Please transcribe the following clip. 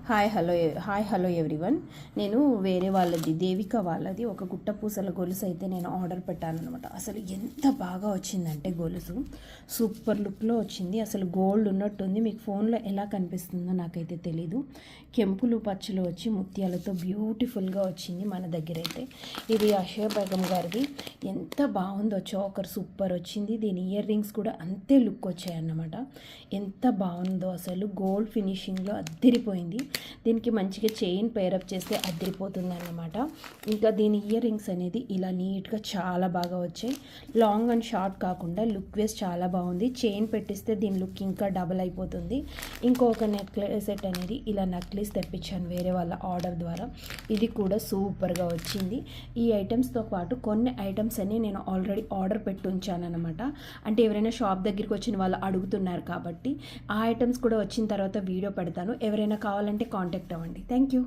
Hi hello everyone. నేను వేరే వాళ్ళది దేవిక వాళ్ళది ఒక గుట్ట పూసల గొలుసు అయితే నేను ఆర్డర్ పెట్టానమాట. అసలు ఎంత బాగా వచ్చిందంటే గొలుసు సూపర్ లుక్లో వచ్చింది. అసలు గోల్డ్ ఉన్నట్టుంది. మీకు ఫోన్లో ఎలా కనిపిస్తుందో నాకైతే తెలీదు. కెంపులు పచ్చలు వచ్చి ముత్యాలతో బ్యూటిఫుల్గా వచ్చింది మన దగ్గర అయితే. ఇది ఆసియా బేగం గారిది. ఎంత బాగుందో, చోకర్ సూపర్ వచ్చింది. దీని ఇయర్ రింగ్స్ కూడా అంతే లుక్ వచ్చాయన్నమాట. ఎంత బాగుందో అసలు, గోల్డ్ ఫినిషింగ్లో అద్దరిపోయింది. దీనికి మంచిగా చైన్ పేరప్ చేస్తే అద్దరిపోతుంది అన్నమాట. ఇంకా దీని ఇయర్ రింగ్స్ అనేది ఇలా నీట్గా చాలా బాగా వచ్చాయి. లాంగ్ అండ్ షార్ట్ కాకుండా లుక్ వేస్ చాలా బాగుంది. చైన్ పెట్టిస్తే దీని లుక్ ఇంకా డబల్ అయిపోతుంది. ఇంకొక నెక్లెస్ సెట్ అనేది ఇలా నక్లీస్ తెప్పించాను వేరే వాళ్ళ ఆర్డర్ ద్వారా. ఇది కూడా సూపర్గా వచ్చింది. ఈ ఐటమ్స్తో పాటు కొన్ని ఐటమ్స్ అన్ని నేను ఆల్రెడీ ఆర్డర్ పెట్టి ఉంచాను అనమాట. అంటే ఎవరైనా షాప్ దగ్గరికి వచ్చిన వాళ్ళు అడుగుతున్నారు కాబట్టి ఆ ఐటమ్స్ కూడా వచ్చిన తర్వాత వీడియో పెడతాను. ఎవరైనా కావాలంటే కాంటాక్ట్ అవ్వండి. Thank you.